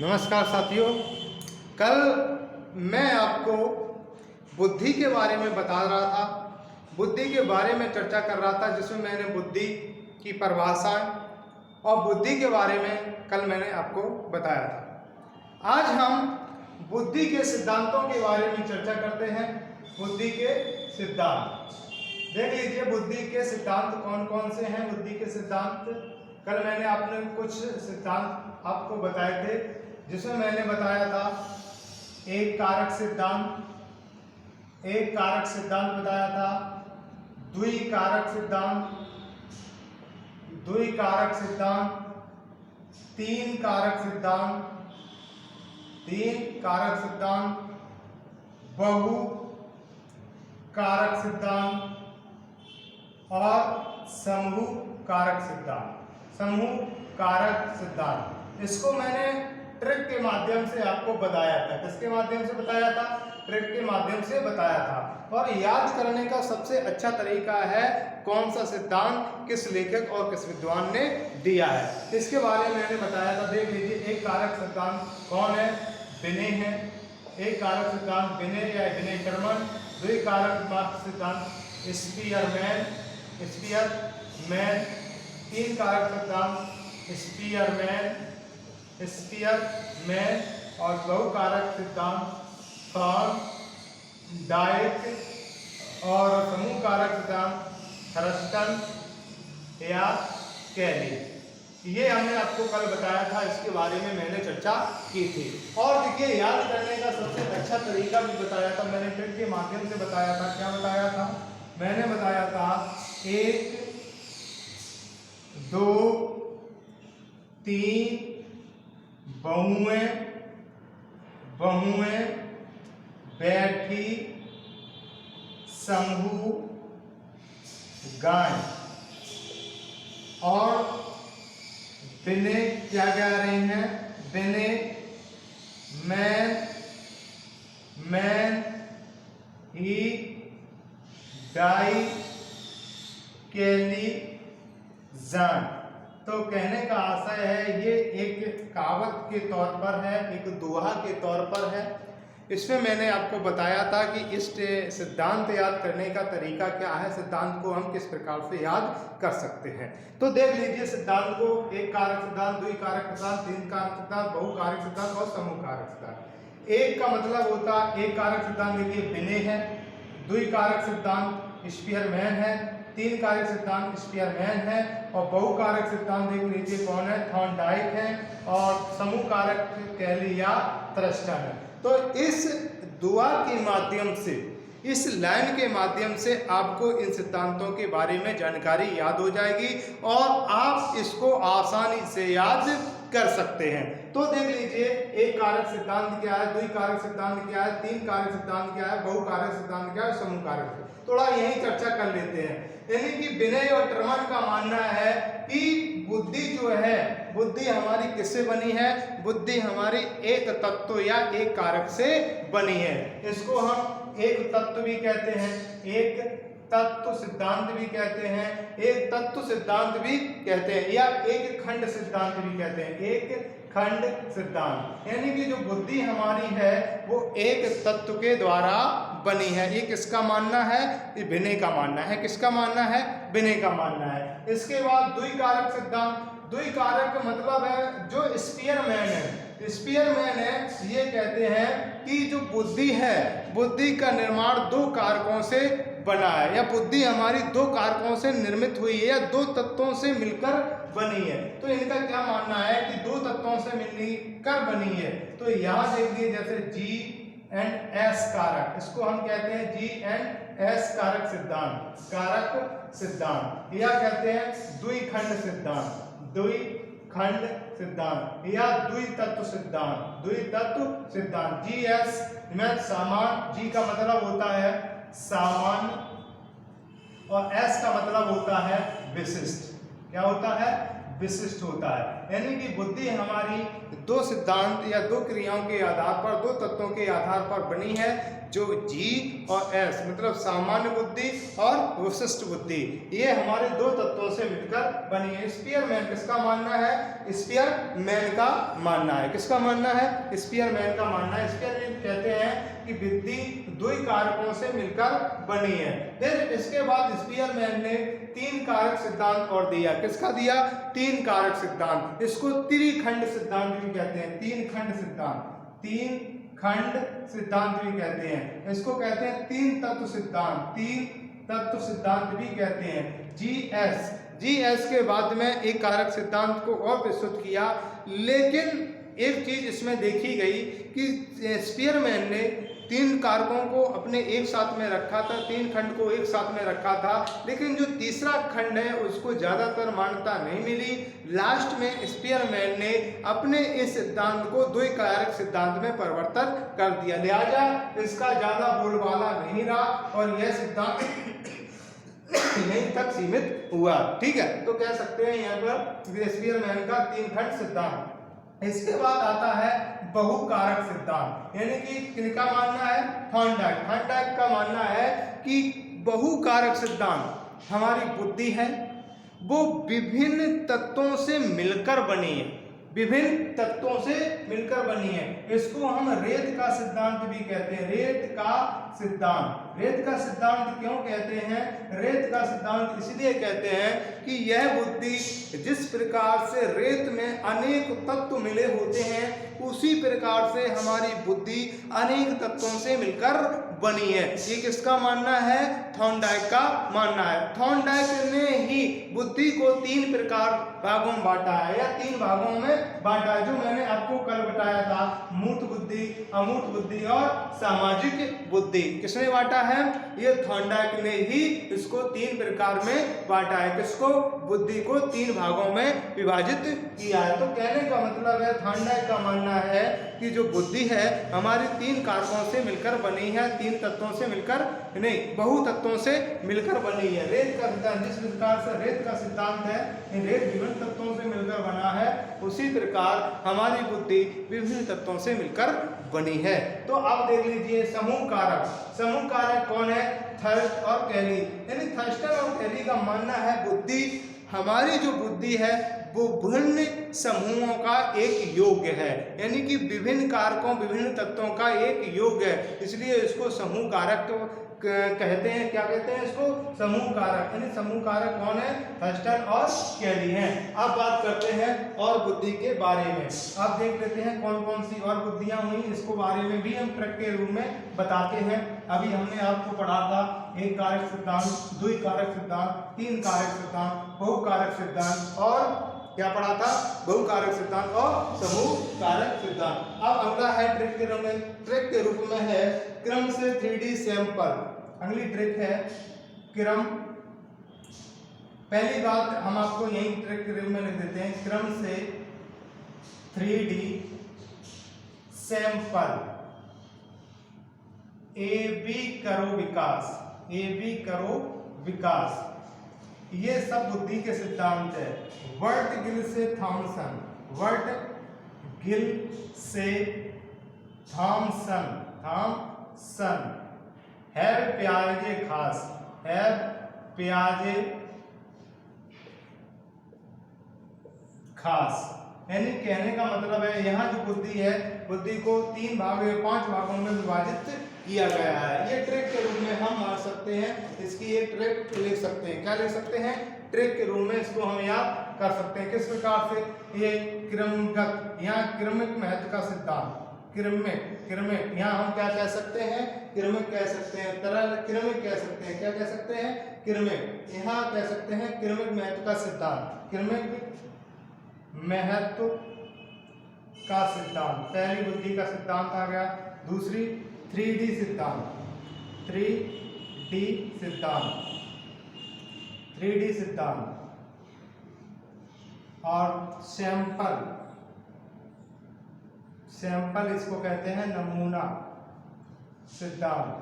नमस्कार साथियों। कल मैं आपको बुद्धि के बारे में बता रहा था, बुद्धि के बारे में चर्चा कर रहा था, जिसमें मैंने बुद्धि की परिभाषा और बुद्धि के बारे में कल मैंने आपको बताया था। आज हम बुद्धि के सिद्धांतों के बारे में चर्चा करते हैं। बुद्धि के सिद्धांत देख लीजिए। बुद्धि के सिद्धांत कौन कौन से हैं? बुद्धि के सिद्धांत कल मैंने आपने कुछ सिद्धांत आपको बताए थे, जिसमें मैंने बताया था एक कारक सिद्धांत बताया था, द्विकारक सिद्धांत, तीन कारक सिद्धांत, बहु कारक सिद्धांत और समूह कारक सिद्धांत। इसको मैंने ट्रिक के माध्यम से आपको बताया था। किसके माध्यम से बताया था? ट्रिक के माध्यम से बताया था। और याद करने का सबसे अच्छा तरीका है कौन सा सिद्धांत किस लेखक और किस विद्वान ने दिया है, इसके बारे में मैंने बताया था। देख लीजिए, एक कारक सिद्धांत कौन है? बिने है। एक कारक सिद्धांत बिने या बिने टर्मन। द्विकारक सिद्धांत स्पीयरमैन। तीन कारक सिद्धांत स्पीयरमैन और बहुकारक सिद्धांत थॉर्नडाइक और समूह कारक सिद्धांत थर्स्टन या कैली। ये हमने आपको कल बताया था, इसके बारे में मैंने चर्चा की थी। और देखिए, याद करने का सबसे अच्छा तरीका भी बताया था मैंने, ट्रिक के माध्यम से बताया था। क्या बताया था? मैंने बताया था 1 2 3 बहुएं बैठी समूह गाय। और बिने क्या कह रहे हैं? बिने मैन ही डाई कैली जान। तो कहने का आशय है, ये एक कहावत के तौर पर है, एक दोहा के तौर पर है। इसमें मैंने आपको बताया था कि इस सिद्धांत याद करने का तरीका क्या है, सिद्धांत को हम किस प्रकार से याद कर सकते हैं। तो देख लीजिए सिद्धांत को, एक कारक सिद्धांत, द्विकारक सिद्धांत, तीन कारक सिद्धांत, बहुकारक सिद्धांत और समूह कारक सिद्धांत। एक का मतलब होता है, एक कारक सिद्धांत देखिए बिने है, द्विकारक सिद्धांत स्पीयरमैन है, तीन कारक सिद्धांत स्पीयरमैन है और बहुकारक सिद्धांत देख लीजिए कौन है? थॉर्नडाइक है और समूह कारक कैली या थर्स्टन है। तो इस दुआ के माध्यम से, इस लाइन के माध्यम से आपको इन सिद्धांतों के बारे में जानकारी याद हो जाएगी और आप इसको आसानी से याद कर सकते हैं। तो देख लीजिए, एक कारक सिद्धांत क्या है, द्विकारक सिद्धांत क्या है, तीन कारक सिद्धांत क्या है, बहुकारक सिद्धांत क्या है, समूह कारक। थोड़ा यही चर्चा कर लेते हैं। यानी कि बिने और टर्मन का मानना है कि बुद्धि जो है, बुद्धि हमारी किससे बनी है? बुद्धि हमारी एक तत्व या एक कारक से बनी है। इसको हम एक तत्व भी कहते हैं, एक तत्व सिद्धांत भी कहते हैं, एक तत्व सिद्धांत भी कहते हैं या एक खंड सिद्धांत भी कहते हैं। एक खंड सिद्धांत यानी कि जो बुद्धि हमारी है वो एक तत्व के द्वारा बनी है। ये किसका मानना है? ये बिने का मानना है। किसका मानना है? बिने का मानना है। इसके बाद द्विकारक सिद्धांत। द्विकारक मतलब है जो स्पीयरमैन है, स्पीयरमैन है, ये कहते हैं कि जो बुद्धि है, बुद्धि का निर्माण दो कारकों से बना है या बुद्धि हमारी दो कारकों से निर्मित हुई है या दो तत्वों से मिलकर बनी है। तो इनका क्या मानना है कि दो तत्वों से मिलकर बनी है। तो यहाँ देखिए, जैसे G&S कारक, इसको हम कहते हैं G&S कारक सिद्धांत या कहते हैं द्विखंड सिद्धांत या द्वितत्व सिद्धांत। GS में सामान्य, G का मतलब होता है सामान्य और S का मतलब होता है विशिष्ट। क्या होता है? विशिष्ट होता है। यानी कि बुद्धि हमारी दो सिद्धांत या दो क्रियाओं के आधार पर, दो तत्वों के आधार पर बनी है, जो जी और एस मतलब सामान्य बुद्धि और विशिष्ट बुद्धि, ये हमारे दो तत्वों से मिलकर बनी है। स्पीयरमैन किसका मानना है? स्पीयरमैन का मानना है। किसका मानना है? स्पीयरमैन का मानना है। स्पीयरमैन कहते हैं कि बुद्धि दो ही कारकों से मिलकर बनी है। फिर इसके बाद स्पीयरमैन ने तीन कारक सिद्धांत और दिया। किसका दिया? तीन कारक सिद्धांत। इसको त्रिखंड सिद्धांत भी कहते हैं। तीन खंड सिद्धांत, तीन खंड सिद्धांत भी कहते हैं। इसको कहते हैं तीन तत्व सिद्धांत, तीन तत्व सिद्धांत भी कहते हैं। जीएस के बाद में एक कारक सिद्धांत को और विस्तृत किया, लेकिन एक चीज इसमें देखी गई कि स्पीयरमैन ने तीन कारकों को अपने एक साथ में रखा था, तीन खंड को एक साथ में रखा था, लेकिन जो तीसरा खंड है उसको ज्यादातर मान्यता नहीं मिली। लास्ट में स्पीयरमैन ने अपने इस सिद्धांत को दो कारक सिद्धांत में परिवर्तन कर दिया, लिहाजा इसका ज्यादा बोलबाला नहीं रहा और यह सिद्धांत यहीं तक सीमित हुआ। ठीक है, तो कह सकते हैं यहाँ पर स्पीयरमैन का तीन खंड सिद्धांत। इसके बाद आता है बहुकारक सिद्धांत, यानी कि किनका मानना है? थॉर्नडाइक का मानना है कि बहुकारक सिद्धांत हमारी बुद्धि है वो विभिन्न तत्वों से मिलकर बनी है, विभिन्न तत्वों से मिलकर बनी है। इसको हम रेत का सिद्धांत भी कहते हैं। रेत का सिद्धांत, रेत का सिद्धांत क्यों कहते हैं? रेत का सिद्धांत इसलिए कहते हैं कि यह बुद्धि जिस प्रकार से रेत में अनेक तत्व मिले होते हैं, उसी प्रकार से हमारी बुद्धि अनेक तत्वों से मिलकर बनी है। ये किसका मानना है? थॉर्नडाइक का मानना है। थॉर्नडाइक ने ही बुद्धि को तीन प्रकार भागों में बांटा है या तीन भागों में बांटा है, जो मैंने आपको कल बताया था, मूर्त बुद्धि, अमूर्त बुद्धि और सामाजिक बुद्धि। किसने बांटा है? ये थॉर्नडाइक ने ही इसको तीन प्रकार में बांटा है। किसको? बुद्धि को तीन भागों में विभाजित किया है। तो कहने का मतलब है, थॉर्नडाइक का मानना है कि जो बुद्धि है हमारी तीन कारकों से मिलकर बनी है, तीन तत्वों से मिलकर नहीं, बहु तत्वों से मिलकर बनी है। रेत का सिद्धांत जिस प्रकार से रेत का सिद्धांत है, रेत विभिन्न तत्वों से मिलकर बना है, उसी प्रकार हमारी बुद्धि विभिन्न तत्वों से मिलकर बनी है। तो अब देख लीजिए समूह कारक। समूह कारक कौन है? थर्स्ट और कैली। यानी थर्स्टन और कैली का मानना है बुद्धि, हमारी जो बुद्धि है वो विभिन्न समूहों का एक योग है, यानी कि विभिन्न कारकों, विभिन्न तत्वों का एक योग है, इसलिए इसको समूह कारक कहते हैं। क्या कहते हैं इसको? समूह कारक। यानी समूह कारक कौन है? थर्स्टन और कैली हैं। अब बात करते हैं और बुद्धि के बारे में। अब देख लेते हैं कौन कौन सी और बुद्धियां हुई, इसको बारे में भी हम ट्रिक के रूप में बताते हैं। अभी हमने आपको पढ़ा था एक कारक सिद्धांत, द्वि कारक सिद्धांत, तीन कारक सिद्धांत, बहुकारक सिद्धांत और क्या पढ़ा था? बहुकारक सिद्धांत और समूह कारक सिद्धांत। अब अगला है ट्रिक के रूप में, ट्रिक के रूप में है क्रम से 3D सैंपल। अगली ट्रिक है क्रम। पहली बात हम आपको यही ट्रिक के रूप में लिख देते हैं, क्रम से 3D सैंपल। ए बी करो विकास, ए बी करो विकास, ये सब बुद्धि के सिद्धांत है। वर्ट गिल से थॉमसन, वर्ट गिल से थॉमसन, थॉमसन। है प्याजे खास, है प्याजे खास। यानी कहने का मतलब है यहाँ जो बुद्धि है, बुद्धि को तीन भागों या पांच भागों में विभाजित किया गया है। ये ट्रिक के रूप में हम मान सकते हैं, इसकी ये ट्रिक लिख सकते हैं। क्या लिख सकते हैं? ट्रिक के रूप में इसको हम याद कर सकते हैं। किस प्रकार से? ये क्रमगत, यहाँ क्रमिक महत्व का सिद्धांत, क्रमिक, क्रमिक, यहाँ हम क्या कह सकते हैं? क्रमिक कह सकते हैं, तरल क्रमिक कह सकते हैं। क्या कह सकते हैं? क्रमिक। यहाँ कह सकते हैं क्रमिक महत्व का सिद्धांत, क्रमिक महत्व का सिद्धांत। पहली बुद्धि का सिद्धांत आ गया। दूसरी 3D सिद्धांत, 3D सिद्धांत, 3D सिद्धांत और सैंपल, सैंपल इसको कहते हैं नमूना सिद्धांत,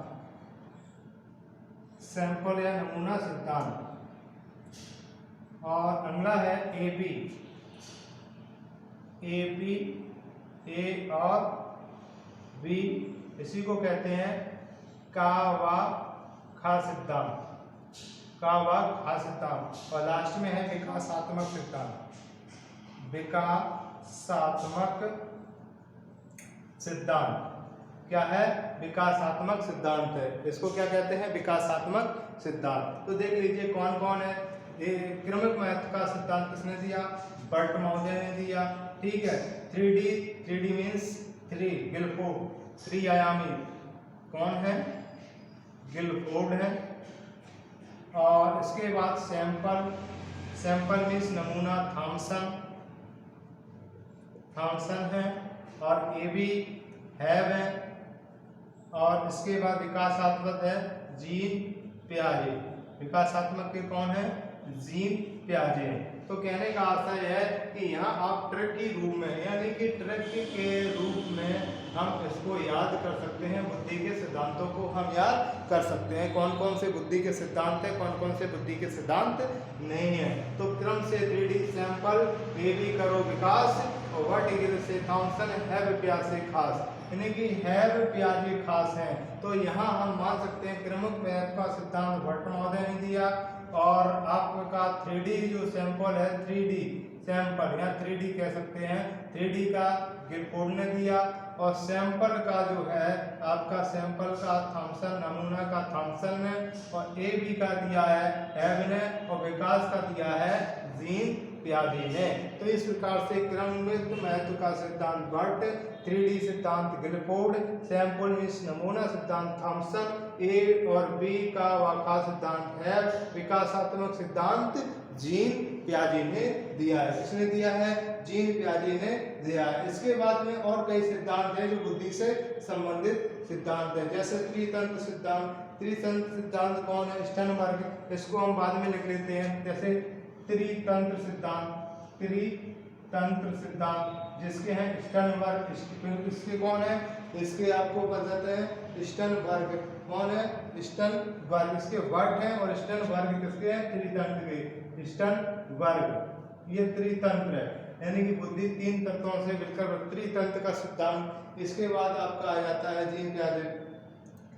सैंपल या नमूना सिद्धांत। और अगला है AB, ए बी, ए और बी, इसी को कहते हैं का व खा सिद्धांत, का व खा सिद्धांत। और लास्ट में है विकासात्मक सिद्धांत, विकासात्मक सिद्धांत। क्या है? विकासात्मक सिद्धांत है। इसको क्या कहते हैं? विकासात्मक सिद्धांत। तो देख लीजिए कौन कौन है। ये क्रमिक महत्व का सिद्धांत किसने दिया? बर्ट महोदय ने दिया। ठीक है। 3D मीन्स 3, गिलफोर्ड, 3 आयामी कौन है? गिलफोर्ड है। और इसके बाद सैंपल मीन्स नमूना, थॉमसन है। और ए बी हैव है। और इसके बाद विकासात्मक है जीन पियाजे। विकासात्मक के कौन है? जीन पियाजे। तो कहने का आशय है कि यहाँ आप ट्रिक के रूप में, यानी कि ट्रिक के रूप में हम इसको याद कर सकते हैं। बुद्धि के सिद्धांतों को हम याद कर सकते हैं। कौन कौन से बुद्धि के सिद्धांत है, कौन कौन से बुद्धि के सिद्धांत नहीं है। तो क्रम से 3D सैंपल, ए बी करो विकास, और वर्टिकल से थॉमसन हैव पियाजे खास, यानी कि हैव पियाजे खास है। तो यहाँ हम मान सकते हैं क्रमिक महत्व का सिद्धांत भट्ट महोदय ने दिया। और आपका 3D जो सैंपल है, 3D सैंपल, यहाँ 3D कह सकते हैं, 3D का गिलफोर्ड ने दिया। और सैंपल का जो है आपका सैंपल का थॉमसन, नमूना का थॉमसन ने। और ए बी का दिया है हैव ने। और विकास का दिया है जीन पियाजे ने। तो इस प्रकार से क्रमिक महत्व का सिद्धांत बर्ट, 3D सिद्धांत गिलफोर्ड, सैंपल मीन्स नमूना सिद्धांत थॉमसन, ए और बी का वाका सिद्धांत है, विकासात्मक सिद्धांत जीन पियाजे ने दिया है। किसने दिया है? जीन पियाजे ने दिया है। इसके बाद में और कई सिद्धांत हैं जो बुद्धि से संबंधित सिद्धांत है, जैसे त्रितंत्र सिद्धांत। त्रितंत्र सिद्धांत कौन है? स्टर्नबर्ग, इसको हम बाद में लिख लेते हैं। जैसे त्रितंत्र सिद्धांत जिसके हैं स्टर्नबर्ग, इसके कौन है? इसके आपको बताते हैं स्टर्नबर्ग। कौन है? स्टर्नबर्ग। इसके वर्ट हैं। और स्टर्नबर्ग किसके हैं? त्रितंत्र के। स्टर्नबर्ग ये त्रितंत्र है, यानी कि बुद्धि 3 तत्वों से मिलकर त्रितंत्र का सिद्धांत। इसके बाद आपका आ जाता है जीन पियाजे।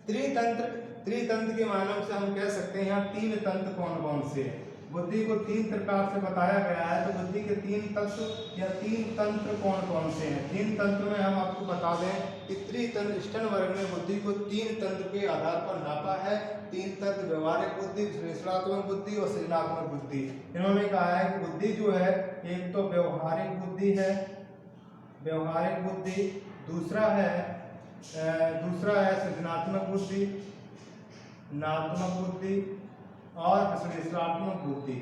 त्रितंत्र के माध्यम से हम कह सकते हैं यहाँ 3 तंत्र कौन कौन से हैं। बुद्धि को 3 प्रकार से बताया गया है। तो बुद्धि के 3 तत्व या 3 तंत्र कौन कौन से हैं? 3 तंत्र में हम आपको बता दें कि त्रितंत्र, स्टर्नबर्ग ने बुद्धि को 3 तंत्र के आधार पर नापा है। 3 तंत्र: व्यवहारिक बुद्धि, विश्लेषणात्मक बुद्धि और सृजनात्मक बुद्धि। इन्होंने कहा है कि बुद्धि जो है, एक तो व्यवहारिक बुद्धि है, व्यवहारिक बुद्धि। दूसरा है सृजनात्मक बुद्धि, नात्मक बुद्धि और विश्लेषणात्मक बुद्धि।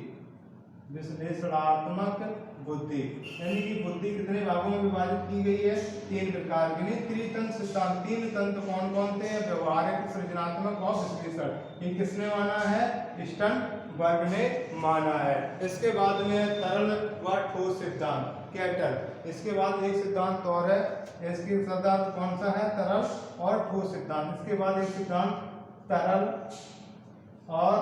विश्लेषणात्मक बुद्धि यानी कि बुद्धि कितने भागों में विभाजित की गई है? 3 प्रकार की। त्रितंत्र सिद्धांत 3 तंत्र कौन कौन थे? व्यवहारिक, सृजनात्मक और विश्लेषण। ये किसने माना है? स्टर्नबर्ग ने माना है। इसके बाद में तरल व ठोस सिद्धांत, कैटल। इसके बाद एक सिद्धांत और है, इसके सिद्धांत कौन सा है? तरल और ठोस सिद्धांत। इसके बाद एक सिद्धांत तरल और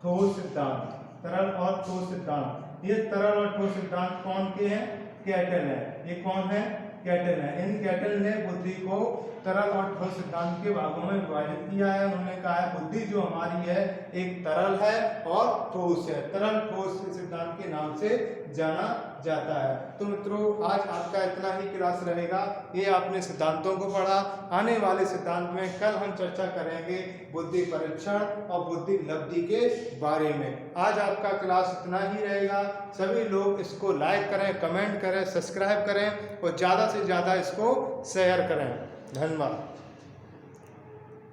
ठोस सिद्धांत, तरल और ठोस सिद्धांत। ये तरल और ठोस सिद्धांत कौन के हैं? कैटल है। ये कौन है? कैटल है। इन कैटल ने बुद्धि को तरल और ठोस सिद्धांत के भागों में विभाजित किया है। उन्होंने कहा है बुद्धि जो हमारी है एक तरल है और ठोस है। तरल ठोस सिद्धांत के नाम से जाना जाता है। तो मित्रों, आज आपका इतना ही क्लास रहेगा। ये आपने सिद्धांतों को पढ़ा। आने वाले सिद्धांत में कल हम चर्चा करेंगे बुद्धि परीक्षण और बुद्धि लब्धि के बारे में। आज आपका क्लास इतना ही रहेगा। सभी लोग इसको लाइक करें, कमेंट करें, सब्सक्राइब करें और ज़्यादा से ज़्यादा इसको शेयर करें। धन्यवाद।